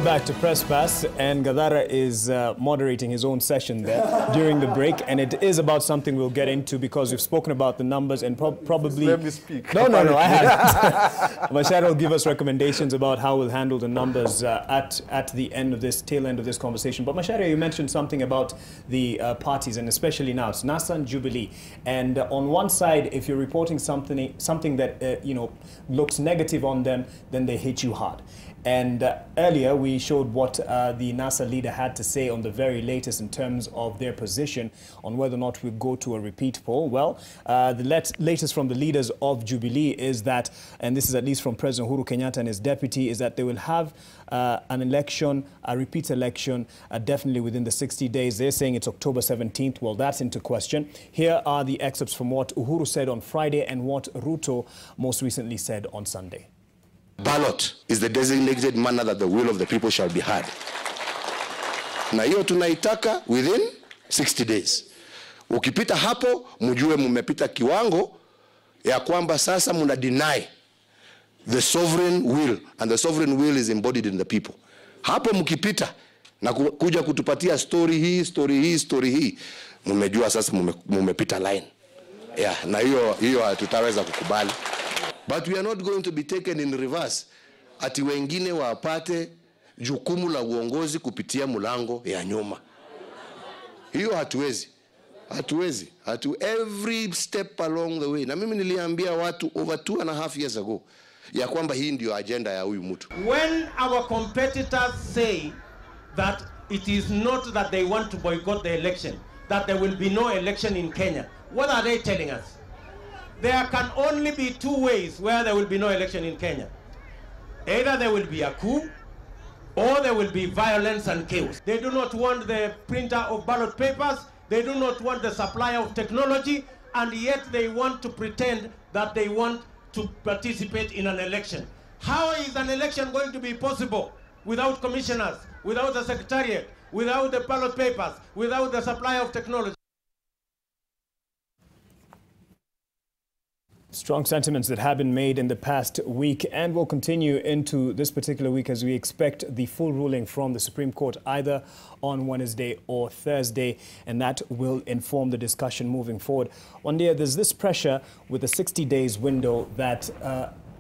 back to Press Pass, and Gathara is moderating his own session there during the break, and it is about something we'll get into because we've spoken about the numbers and probably... Let me speak. No, I haven't. Macharia will give us recommendations about how we'll handle the numbers at the end of this, tail end of this conversation. But Macharia, you mentioned something about the parties, and especially now, it's NASA and Jubilee. And on one side, if you're reporting something that, looks negative on them, then they hit you hard. And earlier we showed what the NASA leader had to say on the very latest in terms of their position on whether or not we go to a repeat poll. Well, the latest from the leaders of Jubilee is that, and this is at least from President Uhuru Kenyatta and his deputy, is that they will have an election, a repeat election, definitely within the 60 days. They're saying it's October 17th. Well, that's into question. Here are the excerpts from what Uhuru said on Friday and what Ruto most recently said on Sunday. Ballot is the designated manner that the will of the people shall be heard. Na hiyo tunaitaka within 60 days. Ukipita hapo, mjue mmepita kiwango ya kwamba sasa muna deny the sovereign will, and the sovereign will is embodied in the people. Hapo mkipita na kuja kutupatia story hii, mmejua sasa mmepita line. Yeah, na hiyo tutaweza kukubali. But we are not going to be taken in reverse. Ati wengine wapate jukumu la uongozi kupitia mulango ya nyuma. Hiyo hatuwezi. Every step along the way. Na mimi niliambia watu over 2.5 years ago ya kwamba hii ndio agenda ya huyu mtu. When our competitors say that it is not that they want to boycott the election, that there will be no election in Kenya, what are they telling us? There can only be 2 ways where there will be no election in Kenya. Either there will be a coup, or there will be violence and chaos. They do not want the printer of ballot papers, they do not want the supplier of technology, and yet they want to pretend that they want to participate in an election. How is an election going to be possible without commissioners, without the secretariat, without the ballot papers, without the supplier of technology? Strong sentiments that have been made in the past week and will continue into this particular week as we expect the full ruling from the Supreme Court either on Wednesday or Thursday, and that will inform the discussion moving forward. Wandia, there's this pressure with the 60 days window that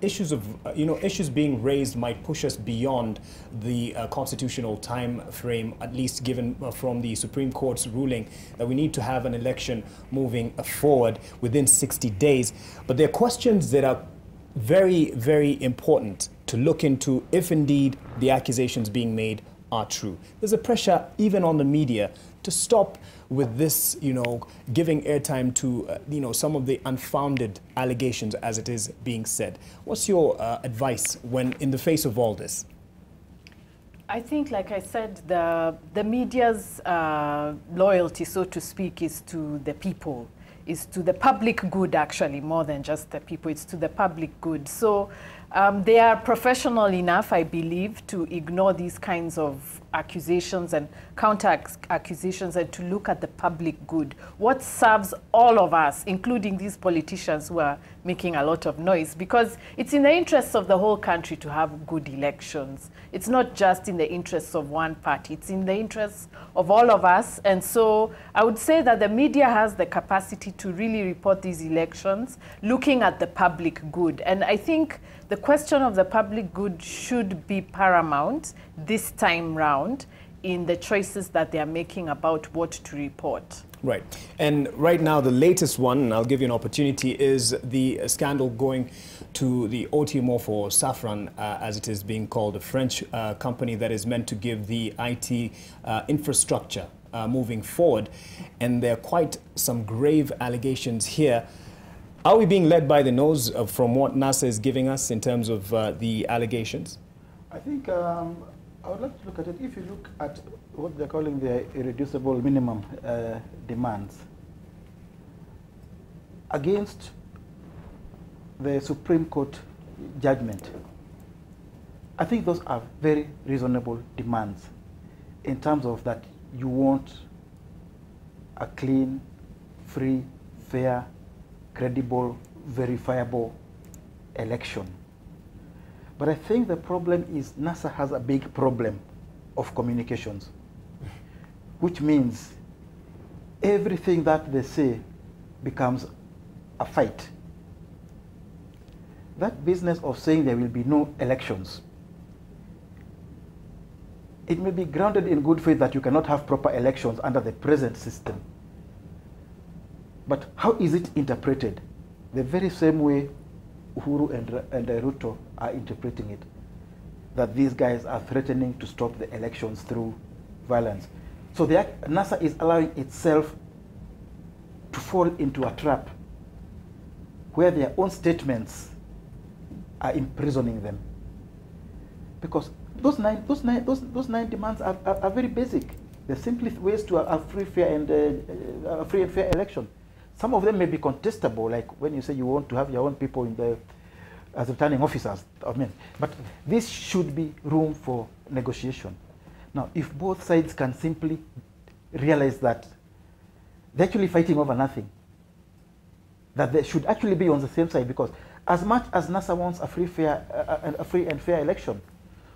issues being raised might push us beyond the constitutional time frame, at least given from the Supreme Court's ruling that we need to have an election moving forward within 60 days. But there are questions that are very, very important to look into if indeed the accusations being made are true. There's a pressure even on the media to stop with this, giving airtime to, some of the unfounded allegations as it is being said. What's your advice when in the face of all this? I think, like I said, the media's loyalty, so to speak, is to the people, is to the public good, actually, more than just the people. It's to the public good. So they are professional enough, I believe, to ignore these kinds of accusations and counter-accusations and to look at the public good. What serves all of us, including these politicians who are making a lot of noise, because it's in the interests of the whole country to have good elections. It's not just in the interests of one party. It's in the interests of all of us. And so I would say that the media has the capacity to really report these elections, looking at the public good. And I think the question of the public good should be paramount this time round in the choices that they are making about what to report. Right. And right now, the latest one, and I'll give you an opportunity, is the scandal going to the OTMO for Safran, as it is being called, a French company that is meant to give the IT infrastructure moving forward. And there are quite some grave allegations here. Are we being led by the nose from what NASA is giving us in terms of the allegations? I think I would like to look at it. If you look at what they're calling the irreducible minimum demands against the Supreme Court judgment, I think those are very reasonable demands in terms of that you want a clean, free, fair, credible, verifiable election. But I think the problem is NASA has a big problem of communications, which means everything that they say becomes a fight. That business of saying there will be no elections, it may be grounded in good faith that you cannot have proper elections under the present system. But how is it interpreted? The very same way Uhuru and Ruto are interpreting it, that these guys are threatening to stop the elections through violence. So NASA is allowing itself to fall into a trap where their own statements are imprisoning them. Because those nine demands are very basic. They're simply ways to a free, fair, and free and fair election. Some of them may be contestable, like when you say you want to have your own people in the as returning officers. But this should be room for negotiation. Now, if both sides can simply realize that they're actually fighting over nothing, that they should actually be on the same side, because as much as NASA wants a free and fair election,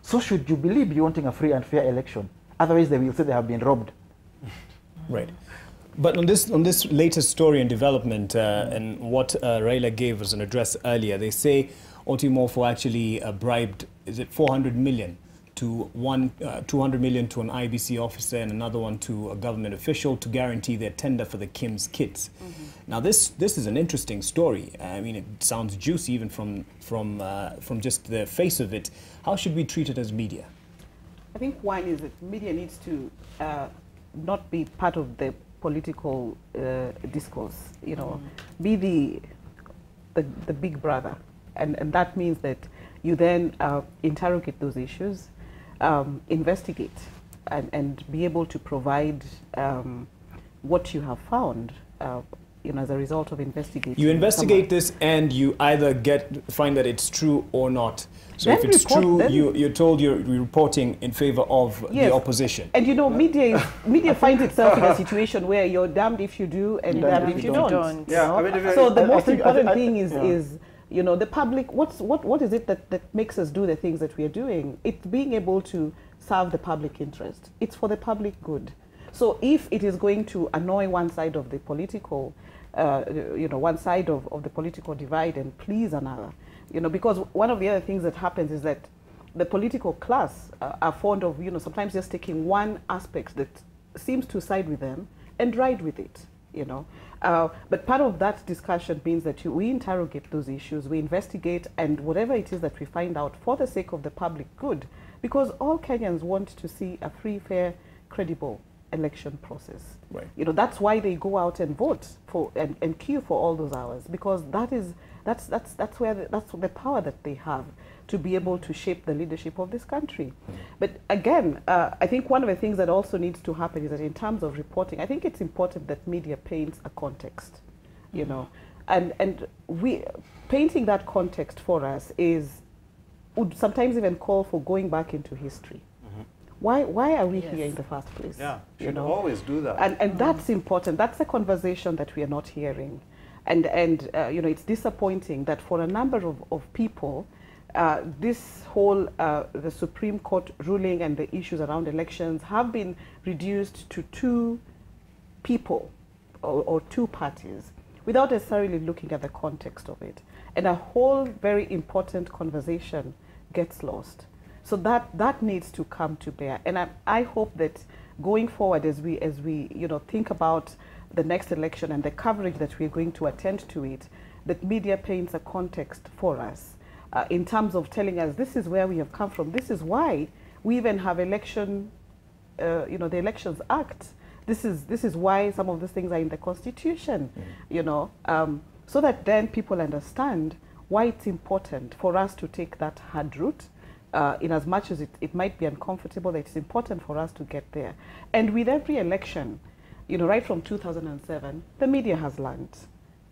so should Jubilee be wanting a free and fair election. Otherwise, they will say they have been robbed. Right. But on this latest story and development, and what Raila gave as an address earlier, they say Otimofo actually bribed, is it 400 million to 200 million to an IBC officer and another one to a government official to guarantee their tender for the Kim's kits. Now this is an interesting story. I mean, it sounds juicy even from just the face of it. How should we treat it as media? I think one is that media needs to not be part of the political discourse, you know, be the big brother, and that means that you then interrogate those issues, investigate, and be able to provide what you have found, you know, as a result of investigating. You investigate this, and you either find that it's true or not. So then if it's true, you're told you're reporting in favor of the opposition. And you know, media finds itself in a situation where you're damned if you do and damned if you don't. Yeah, I mean, so the most important thing is, you know, the public. What is it that makes us do the things that we are doing? It's being able to serve the public interest. It's for the public good. So if it is going to annoy one side of the political, you know, one side of the political divide and please another, you know, because one of the other things that happens is that the political class are fond of, you know, sometimes just taking one aspect that seems to side with them and ride with it, you know. But part of that discussion means that we interrogate those issues, we investigate, and whatever it is that we find out for the sake of the public good, because all Kenyans want to see a free, fair, credible election process. Right. You know, that's why they go out and vote for and queue for all those hours, because that's the power that they have to be able to shape the leadership of this country. But again, I think one of the things that also needs to happen is that in terms of reporting, I think it's important that media paints a context, you know, and we painting that context for us would sometimes even call for going back into history. Why are we here in the first place? Yeah, you know? always do that. And that's important. That's a conversation that we are not hearing. And you know, it's disappointing that for a number of people, this whole, the Supreme Court ruling and the issues around elections have been reduced to two people or two parties without necessarily looking at the context of it. And a whole very important conversation gets lost. So that needs to come to bear. And I hope that going forward as we you know, think about the next election and the coverage that we're going to attend to it, that media paints a context for us in terms of telling us this is where we have come from. This is why we even have election, you know, the Elections Act. This is why some of these things are in the Constitution, you know, so that then people understand why it's important for us to take that hard route. In as much as it might be uncomfortable, it's important for us to get there. And with every election, you know, right from 2007, the media has learned.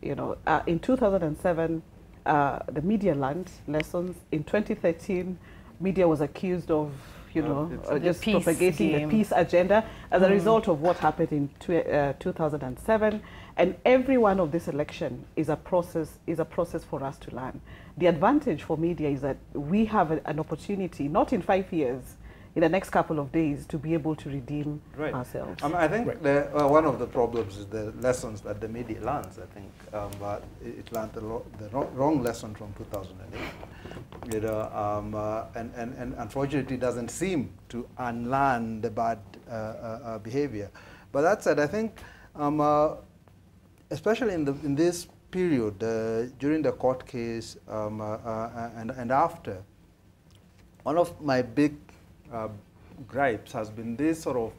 You know, in 2007, the media learned lessons. In 2013, media was accused of, you know, just propagating the peace agenda as a result of what happened in 2007. And every one of this election is a process for us to learn. The advantage for media is that we have an opportunity, not in 5 years, in the next couple of days to be able to redeem ourselves. I think one of the problems is the lessons that the media learns. I think it learned the wrong lesson from 2008. You know, and unfortunately it doesn't seem to unlearn the bad behavior. But that said, I think especially in this period, during the court case and after, one of my big gripes has been this sort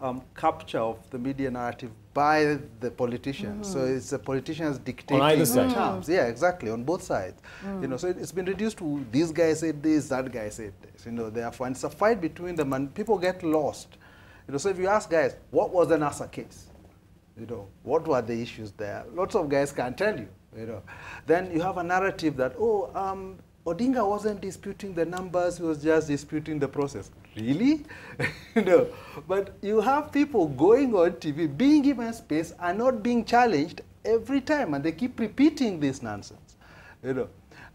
of capture of the media narrative by the politicians. So it's the politicians dictating on either side. terms. Yeah, exactly, on both sides. You know, so it's been reduced to this guy said this, that guy said this. You know, therefore, and it's a fight between them, and people get lost. You know, so if you ask guys, what was the NASA case? You know, what were the issues there? Lots of guys can't tell you. You know, then you have a narrative that Odinga wasn't disputing the numbers; he was just disputing the process. Really? You know, but you have people going on TV, being given space and not being challenged every time, and they keep repeating this nonsense. You know,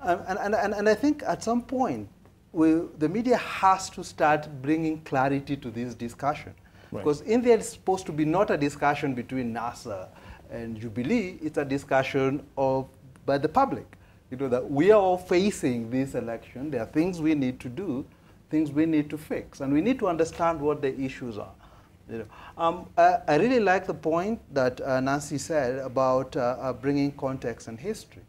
and I think at some point, the media has to start bringing clarity to this discussion. Right. Because in there it's supposed to be not a discussion between NASA and Jubilee, it's a discussion by the public. You know, that we are all facing this election, there are things we need to do, things we need to fix, and we need to understand what the issues are. You know, I really like the point that Nancy said about bringing context and history.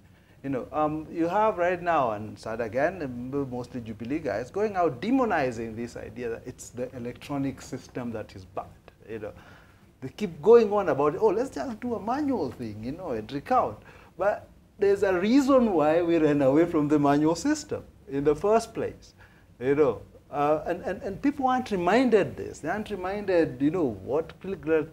You know, you have right now, and said again, mostly Jubilee guys, going out demonizing this idea that it's the electronic system that is bad. You know, they keep going on about, oh, let's just do a manual thing, you know, and recount. But there's a reason why we ran away from the manual system in the first place. You know, and people aren't reminded this. They aren't reminded, you know, what Pilgrim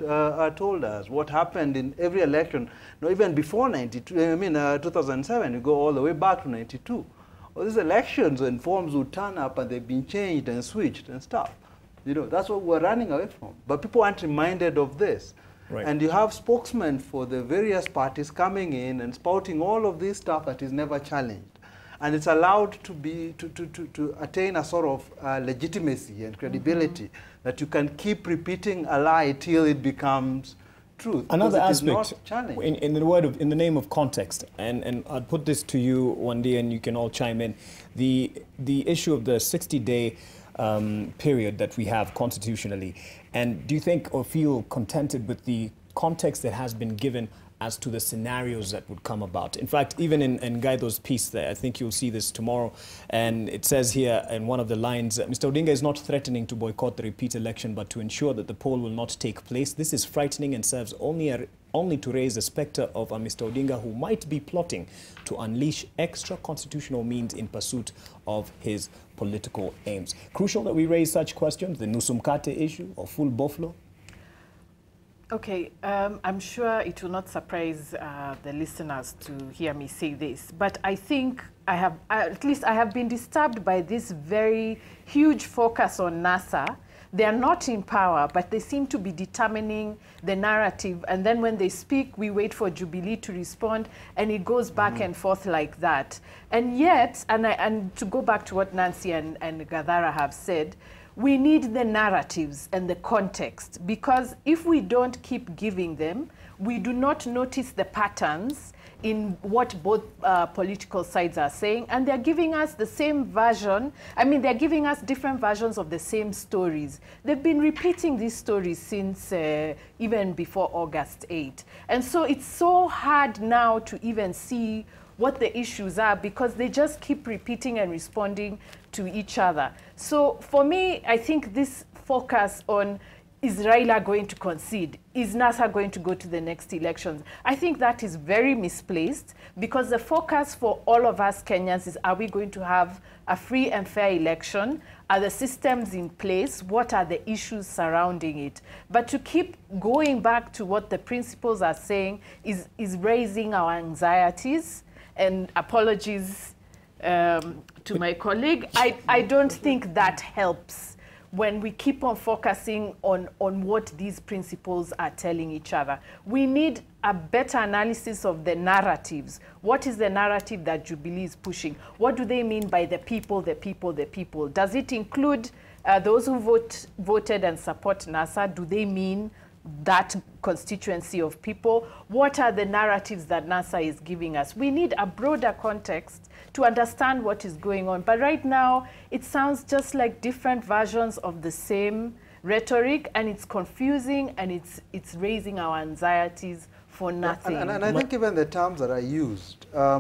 told us, what happened in every election. No, even before 2007, you go all the way back to 92. All these elections and forms would turn up and they've been changed and switched and stuff. You know, that's what we're running away from. But people aren't reminded of this. Right. And you have spokesmen for the various parties coming in and spouting all of this stuff that is never challenged. And it's allowed to attain a sort of legitimacy and credibility that you can keep repeating a lie till it becomes truth. Another aspect, in the name of context, and I'd put this to you, Wandia, and you can all chime in, the issue of the 60-day period that we have constitutionally. And do you think or feel contented with the context that has been given as to the scenarios that would come about? In fact, even in Gaitho's piece there, I think you'll see this tomorrow, and it says here in one of the lines, Mr. Odinga is not threatening to boycott the repeat election, but to ensure that the poll will not take place. This is frightening and serves only to raise the spectre of a Mr. Odinga who might be plotting to unleash extra constitutional means in pursuit of his political aims. Crucial that we raise such questions, the Nusumkate issue or full Boflo. Okay, I'm sure it will not surprise the listeners to hear me say this, but I think at least I have been disturbed by this very huge focus on NASA. They are not in power, but they seem to be determining the narrative, and then when they speak, we wait for Jubilee to respond, and it goes back and forth like that. And yet, and to go back to what Nancy and Gathara have said, we need the narratives and the context, because if we don't keep giving them, we do not notice the patterns in what both political sides are saying, and they're giving us the same version. I mean, they're giving us different versions of the same stories. They've been repeating these stories since even before August 8. And so it's so hard now to even see what the issues are, because they just keep repeating and responding to each other. So for me, I think this focus on, is Raila going to concede? Is NASA going to go to the next elections? I think that is very misplaced, because the focus for all of us Kenyans is, are we going to have a free and fair election? Are the systems in place? What are the issues surrounding it? But to keep going back to what the principals are saying is raising our anxieties. And apologies to my colleague, I don't think that helps when we keep on focusing on what these principles are telling each other. We need a better analysis of the narratives. What is the narrative that Jubilee is pushing? What do they mean by the people, the people, the people? Does it include those who voted and support NASA, do they mean that constituency of people? What are the narratives that NASA is giving us? We need a broader context to understand what is going on. But right now, it sounds just like different versions of the same rhetoric, and it's confusing, and it's raising our anxieties for nothing. And I think even the terms that are used, I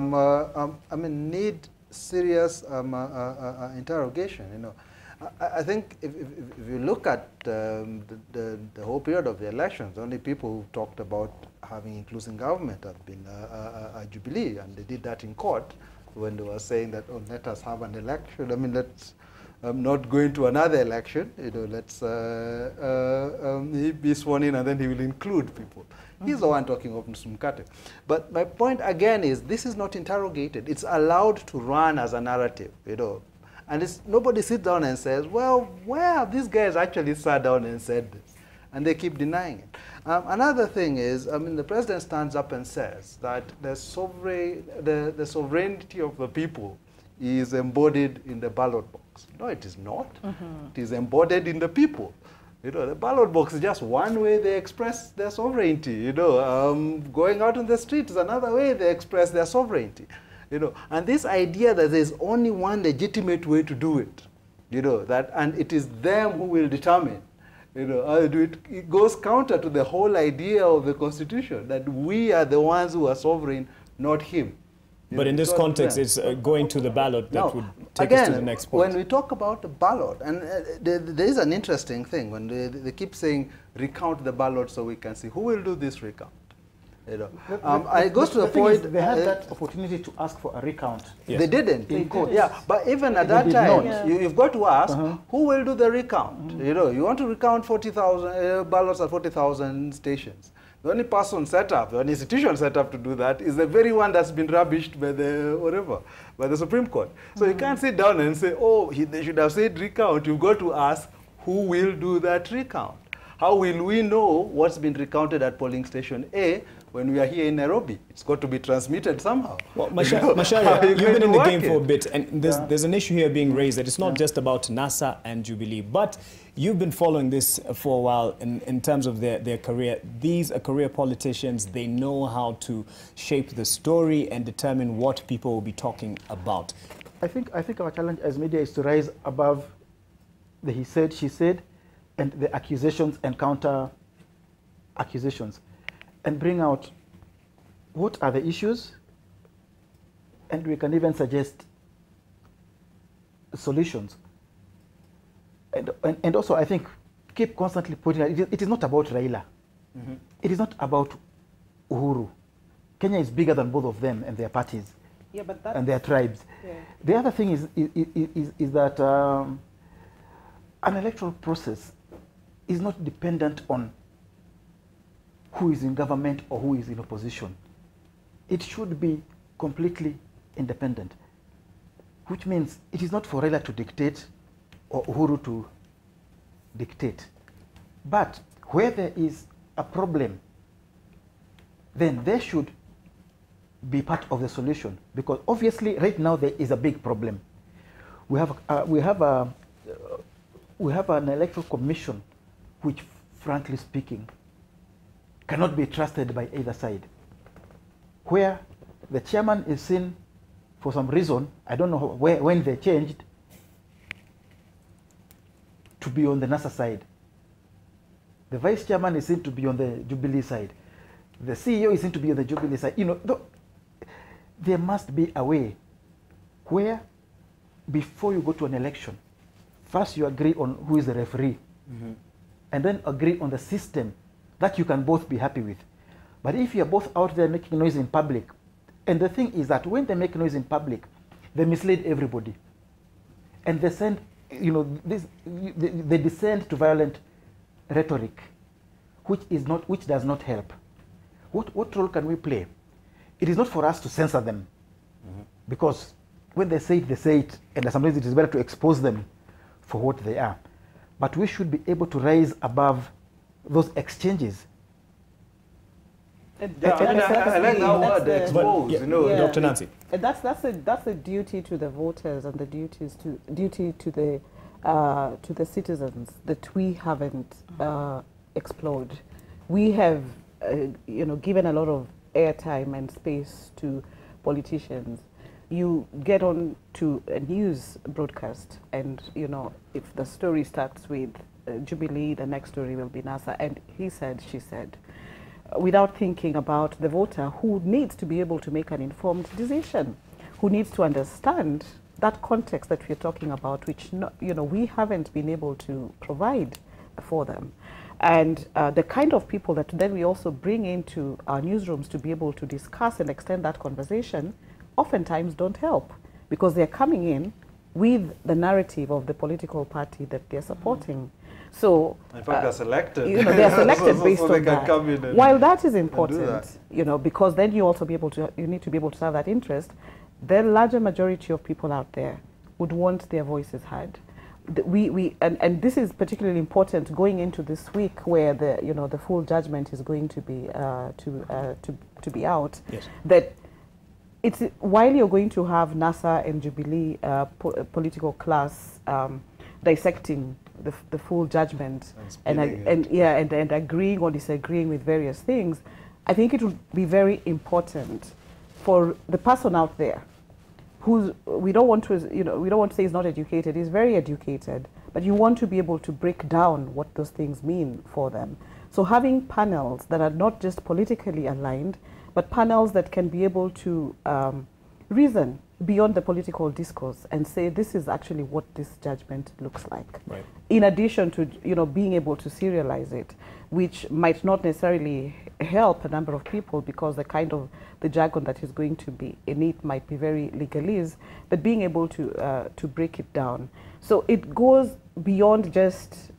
mean, need serious interrogation, you know. I think if you look at the whole period of the elections, the only people who talked about having inclusive government have been Jubilee, and they did that in court when they were saying that, oh, let us have an election. I mean, let's not go into another election. You know, let's he be sworn in, and then he will include people. He's the one talking of Msumkate. But my point again is, this is not interrogated. It's allowed to run as a narrative, you know. And nobody sits down and says, well, where have these guys actually sat down and said this? And they keep denying it. Another thing is, I mean, the president stands up and says that the sovereignty of the people is embodied in the ballot box. No, it is not. It is embodied in the people. You know, the ballot box is just one way they express their sovereignty. You know, going out in the street is another way they express their sovereignty. You know, and this idea that there's only one legitimate way to do it, you know, that, and it is them who will determine, you know, how to do it, it goes counter to the whole idea of the Constitution, that we are the ones who are sovereign, not him. But in this context, it's going to the ballot that would take us to the next point. When we talk about the ballot, and there is an interesting thing, when they keep saying, recount the ballot so we can see, who will do this recount? You know, it goes to the point. They had that opportunity to ask for a recount. Yes. They didn't. In court. Yeah, but even at that time, you've got to ask, who will do the recount? You know, you want to recount 40,000 ballots at 40,000 stations. The only person set up, the only institution set up to do that is the very one that's been rubbished by the whatever, by the Supreme Court. So you can't sit down and say, oh, they should have said recount. You've got to ask, who will do that recount? How will we know what's been recounted at polling station A when we are here in Nairobi? It's got to be transmitted somehow. Well, Macharia, you've been in the game for a bit, and there's an issue here being raised that it's not just about NASA and Jubilee, but you've been following this for a while in terms of their career. These are career politicians. They know how to shape the story and determine what people will be talking about. I think our challenge as media is to rise above the he said, she said, and the accusations and counter accusations, and bring out what are the issues, and we can even suggest solutions. And also, I think, keep constantly putting it is not about Raila. It is not about Uhuru. Kenya is bigger than both of them and their parties, and their tribes. The other thing is that an electoral process is not dependent on who is in government or who is in opposition. It should be completely independent, which means it is not for Raila to dictate or Uhuru to dictate. But where there is a problem, then they should be part of the solution, because obviously right now there is a big problem. We have an electoral commission which, frankly speaking, cannot be trusted by either side, where the chairman is seen, for some reason, I don't know when they changed, to be on the NASA side. The vice chairman is seen to be on the Jubilee side. The CEO is seen to be on the Jubilee side. You know, there must be a way where, before you go to an election, first you agree on who is the referee, and then agree on the system that you can both be happy with. But if you're both out there making noise in public, and the thing is that when they make noise in public, they mislead everybody. And they send, you know, they descend to violent rhetoric, which does not help. What role can we play? It is not for us to censor them, because when they say it, and sometimes it is better to expose them for what they are. But we should be able to rise above those exchanges. I like that word, expose, you know. Dr. Nancy. And that's a duty to the voters and the duty to the to the citizens that we haven't explored. We have, given a lot of airtime and space to politicians. You get on to a news broadcast, and if the story starts with Jubilee, the next story will be NASA, and he said, she said, without thinking about the voter who needs to be able to make an informed decision, who needs to understand that context that we're talking about, which we haven't been able to provide for them. And the kind of people that then we also bring into our newsrooms to be able to discuss and extend that conversation oftentimes don't help, because they're coming in with the narrative of the political party that they're supporting. So, in fact, they're selected. They're selected based so they on can that. come in and While that is important, that. Because then you also you need to be able to have that interest. The larger majority of people out there would want their voices heard. And this is particularly important going into this week where the full judgment is going to be to be out. Yes. That it's while you're going to have NASA and Jubilee political class dissecting the full judgment and agreeing or disagreeing with various things, I think it would be very important for the person out there who's, we don't want to say is not educated, is very educated, but you want to be able to break down what those things mean for them. So having panels that are not just politically aligned, but panels that can be able to reason beyond the political discourse and say this is actually what this judgment looks like. Right. In addition to being able to serialize it, which might not necessarily help a number of people because the jargon that is going to be in it might be very legalese, but being able to break it down. So it goes beyond just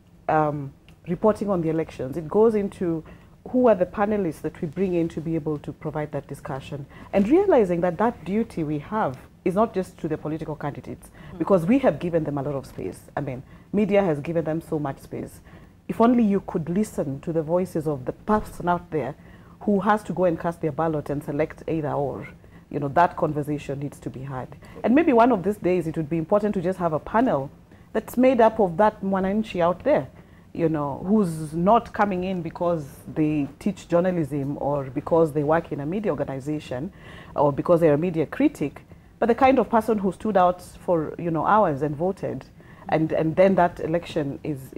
reporting on the elections. It goes into who are the panelists that we bring in to be able to provide that discussion, and realizing that that duty we have is not just to the political candidates, because we have given them a lot of space. I mean, media has given them so much space. If only you could listen to the voices of the person out there who has to go and cast their ballot and select either or, that conversation needs to be had. And maybe one of these days it would be important to just have a panel that's made up of that mwananchi out there, who's not coming in because they teach journalism or because they work in a media organization or because they're a media critic, but the kind of person who stood out for hours and voted, and then that election is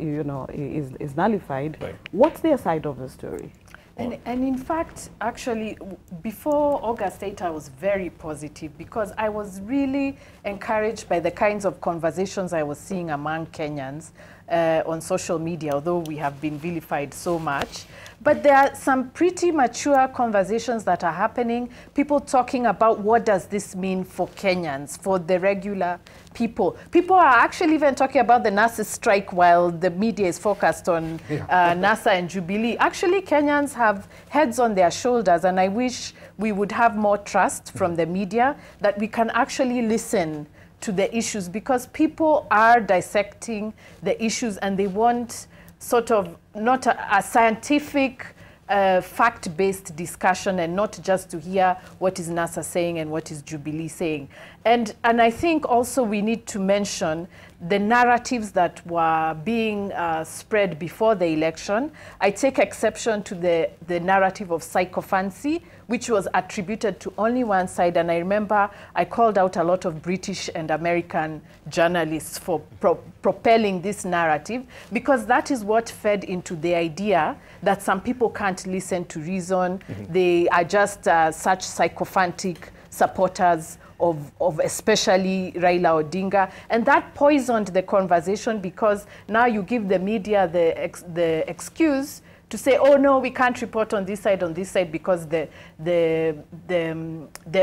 nullified. Right. What's their side of the story? And in fact, actually, before August 8, I was very positive because I was really encouraged by the kinds of conversations I was seeing among Kenyans on social media, although we have been vilified so much. But there are some pretty mature conversations that are happening, people talking about what does this mean for Kenyans, for the regular people. People are actually even talking about the NASA strike while the media is focused on NASA and Jubilee. Actually, Kenyans have heads on their shoulders, and I wish we would have more trust from the media that we can actually listen to the issues, because people are dissecting the issues and they want sort of not a scientific, fact-based discussion, and not just to hear what is NASA saying and what is Jubilee saying. And I think also we need to mention the narratives that were being spread before the election. I take exception to the narrative of psychophancy, which was attributed to only one side. And I remember I called out a lot of British and American journalists for propelling this narrative, because that is what fed into the idea that some people can't listen to reason. They are just such sycophantic supporters of especially Raila Odinga, and that poisoned the conversation, because now you give the media the excuse to say, oh no, we can't report on this side because the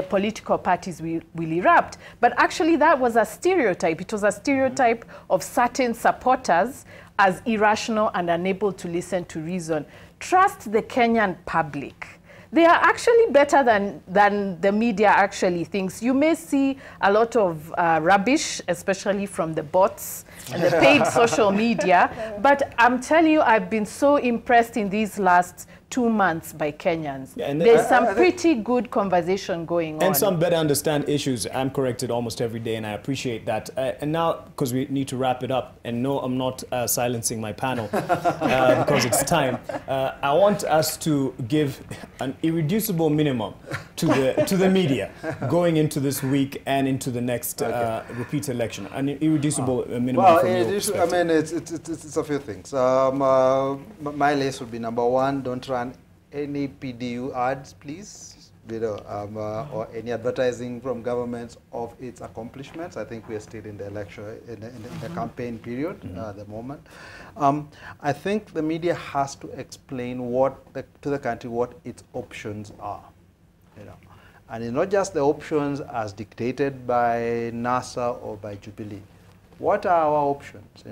political parties will erupt. But actually that was a stereotype. It was a stereotype of certain supporters as irrational and unable to listen to reason. Trust the Kenyan public. They are actually better than the media actually thinks. You may see a lot of rubbish, especially from the bots and the paid social media, but I'm telling you, I've been so impressed in these last 2 months by Kenyans. Yeah, and there's some pretty good conversation going on. And some better understand issues. I'm corrected almost every day, and I appreciate that. And now, because we need to wrap it up, and no, I'm not silencing my panel because it's time. I want us to give an irreducible minimum to the media going into this week and into the next repeat election. An irreducible minimum. Well, from your perspective. I mean, it's a few things. My list would be number one: don't run any PDU ads, please. Or any advertising from governments of its accomplishments. I think we are still in the election, in the campaign period at the moment. I think the media has to explain to the country what its options are. And it's not just the options as dictated by NASA or by Jubilee. What are our options?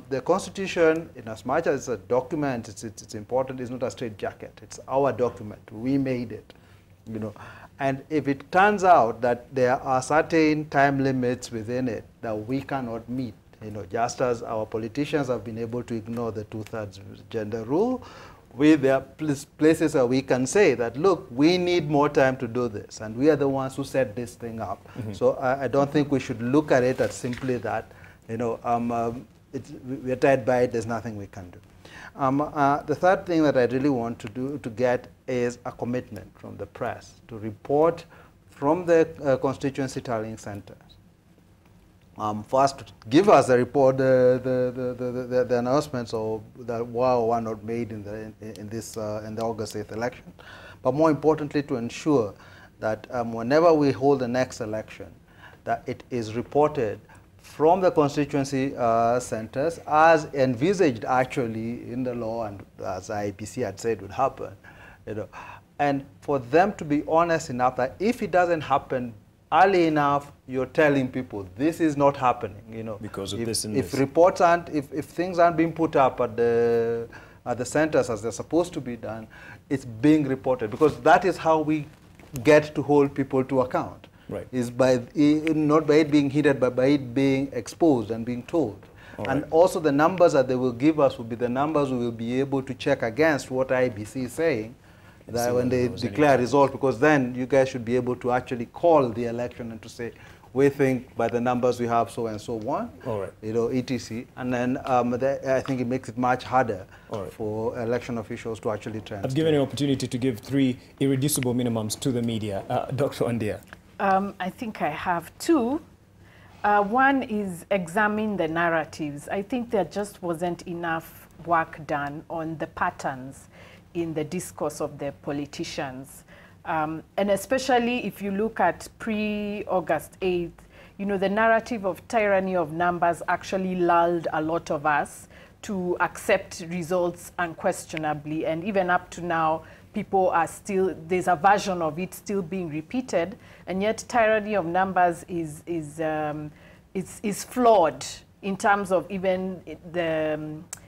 The Constitution, in as much as it's a document, it's important. It's not a straitjacket. It's our document. We made it. And if it turns out that there are certain time limits within it that we cannot meet, just as our politicians have been able to ignore the 2/3 gender rule, there are places where we can say that, look, we need more time to do this, and we are the ones who set this thing up. So I don't think we should look at it as simply that, we're tied by it, there's nothing we can do. The third thing that I really want to get is a commitment from the press to report from the constituency tallying centers. First, give us a report, the announcements of that were not made in the August 8th election, but more importantly, to ensure that whenever we hold the next election, that it is reported from the constituency centers as envisaged actually in the law and as IEBC had said would happen, and for them to be honest enough that if it doesn't happen early enough, you're telling people this is not happening. Because of this and if this. Reports aren't, if things aren't being put up at the centers as they're supposed to be done, it's being reported, because that is how we get to hold people to account. Right. Is not by it being hidden, but by it being exposed and being told. And also the numbers that they will give us will be the numbers we will be able to check against what IBC is saying that when they declare result, because then you guys should be able to actually call the election and to say, we think by the numbers we have so and so on, etc. And then I think it makes it much harder for election officials to actually transfer. I've given you an opportunity to give 3 irreducible minimums to the media. Dr. Wandia. I think I have 2. One is examine the narratives. I think there just wasn't enough work done on the patterns in the discourse of the politicians. And especially if you look at pre-August 8th, the narrative of tyranny of numbers actually lulled a lot of us to accept results unquestionably. And even up to now, people are still, there's a version of it still being repeated. And yet tyranny of numbers is flawed in terms of even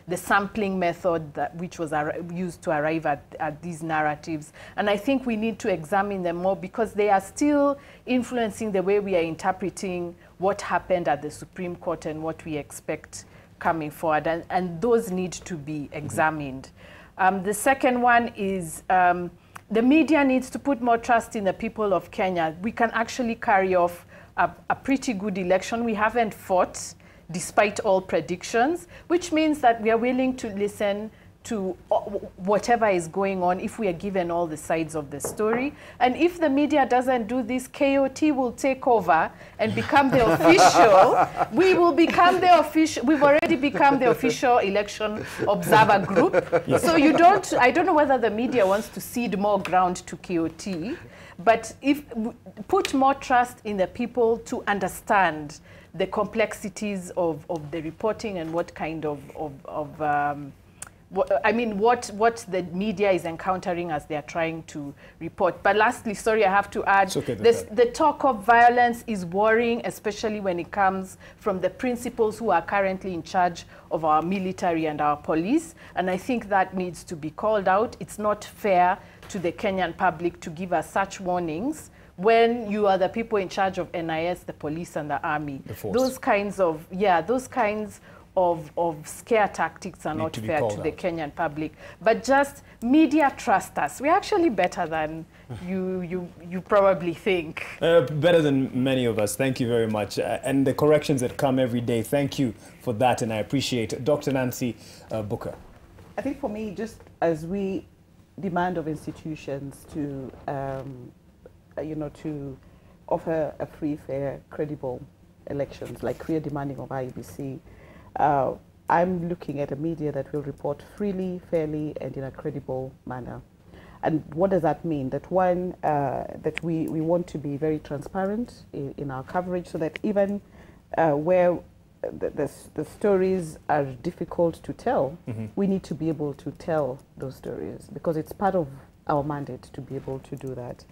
the sampling method which was used to arrive at these narratives. And I think we need to examine them more, because they are still influencing the way we are interpreting what happened at the Supreme Court and what we expect coming forward. And those need to be examined. The second one is the media needs to put more trust in the people of Kenya. We can actually carry off a pretty good election. We haven't fought despite all predictions, which means that we are willing to listen to whatever is going on if we are given all the sides of the story. And if the media doesn't do this, KOT will take over and become the official. We will become the official. We've already become the official election observer group. Yes. So I don't know whether the media wants to cede more ground to KOT, but if put more trust in the people to understand the complexities of the reporting and what kind of what the media is encountering as they are trying to report. But lastly, sorry, I have to add, the talk of violence is worrying, especially when it comes from the principals who are currently in charge of our military and our police. And I think that needs to be called out. It's not fair to the Kenyan public to give us such warnings when you are the people in charge of NIS, the police and the army. Those kinds of scare tactics are not fair to the Kenyan public. But just media trust us. We're actually better than you probably think. Better than many of us. Thank you very much. And the corrections that come every day, thank you for that, and I appreciate it. Dr. Nancy Booker. I think for me, just as we demand of institutions to, to offer a free, fair, credible elections, like we are demanding of IEBC, I'm looking at a media that will report freely, fairly, and in a credible manner. And what does that mean? That one, that we want to be very transparent in our coverage, so that even where the stories are difficult to tell, we need to be able to tell those stories, because it's part of our mandate to be able to do that.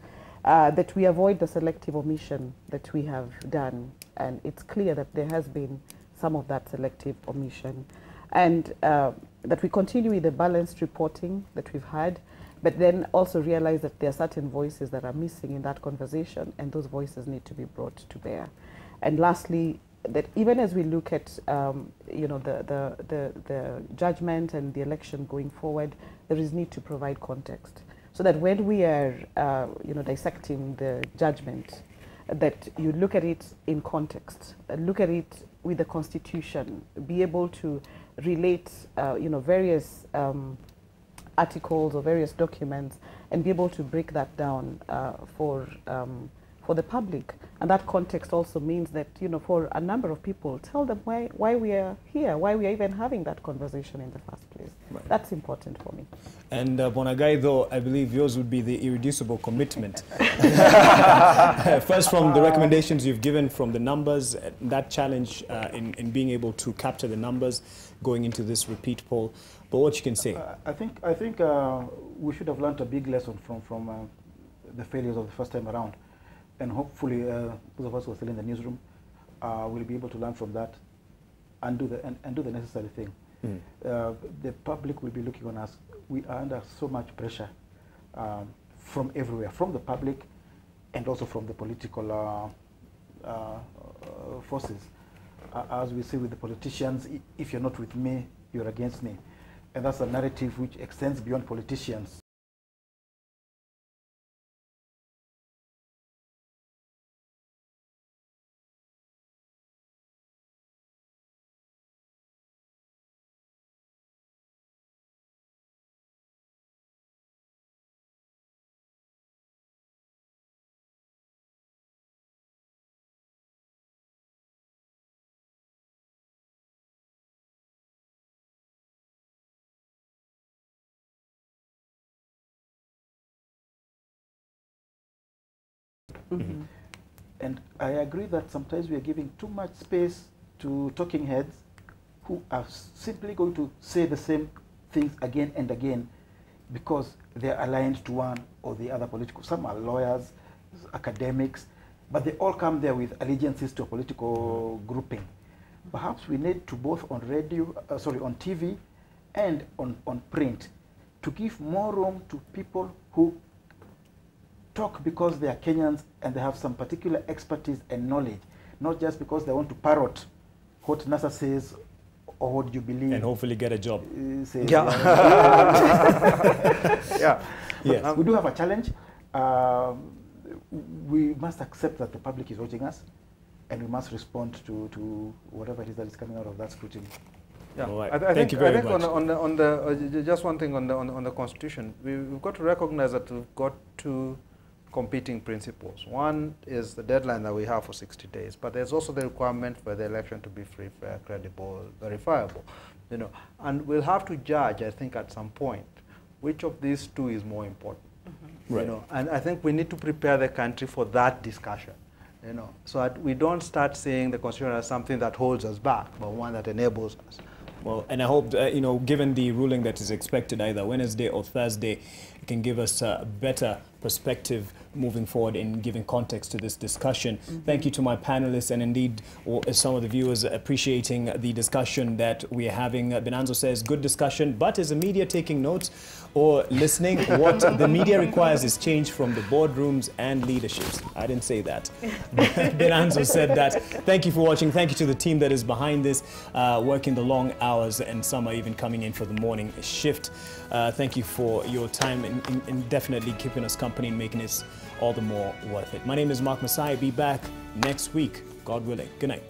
That we avoid the selective omission that we have done, and it's clear that there has been some of that selective omission, and that we continue with the balanced reporting that we've had, but then also realize that there are certain voices that are missing in that conversation, and those voices need to be brought to bear. And lastly, that even as we look at the judgment and the election going forward, there is need to provide context, so that when we are dissecting the judgment, that you look at it in context, look at it with the Constitution, be able to relate various articles or various documents, and be able to break that down for the public. And that context also means that, for a number of people, tell them why we are here, why we are even having that conversation in the first place. Right. That's important for me. And Bwana Gaitho, I believe yours would be the irreducible commitment. First, from the recommendations you've given, from the numbers, that challenge in being able to capture the numbers going into this repeat poll. But what you can say? I think we should have learned a big lesson from the failures of the first time around. And hopefully, those of us who are still in the newsroom will be able to learn from that and do the necessary thing. The public will be looking on us. We are under so much pressure from everywhere, from the public and also from the political forces. As we say with the politicians, if you're not with me, you're against me. And that's a narrative which extends beyond politicians. And I agree that sometimes we are giving too much space to talking heads who are simply going to say the same things again and again because they're aligned to one or the other political. Some are lawyers, academics, but they all come there with allegiances to a political grouping. Perhaps we need to both on radio, on TV and on print, to give more room to people who talk because they are Kenyans and they have some particular expertise and knowledge, not just because they want to parrot what NASA says or what you believe. And hopefully get a job. Yeah. We do have a challenge. We must accept that the public is watching us, and we must respond to whatever it is that is coming out of that scrutiny. Yeah, all right. Thank you very much. On the just one thing on the Constitution, we've got to recognize that we've got two competing principles. One is the deadline that we have for 60 days, but there's also the requirement for the election to be free, fair, credible, verifiable. And we'll have to judge, I think, at some point, which of these two is more important. Right. And I think we need to prepare the country for that discussion. So that we don't start seeing the Constitution as something that holds us back, but one that enables us. Well, and I hope, you know, given the ruling that is expected either Wednesday or Thursday, it can give us a better perspective moving forward in giving context to this discussion. Thank you to my panelists and indeed some of the viewers appreciating the discussion that we are having. Benanzo says, good discussion, but is the media taking notes or listening? What the media requires is change from the boardrooms and leaderships. I didn't say that. Benanzo said that. Thank you for watching. Thank you to the team that is behind this, working the long hours, and some are even coming in for the morning shift. Thank you for your time and definitely keeping us company and making this all the more worth it. My name is Masai. Be back next week, God willing. Good night.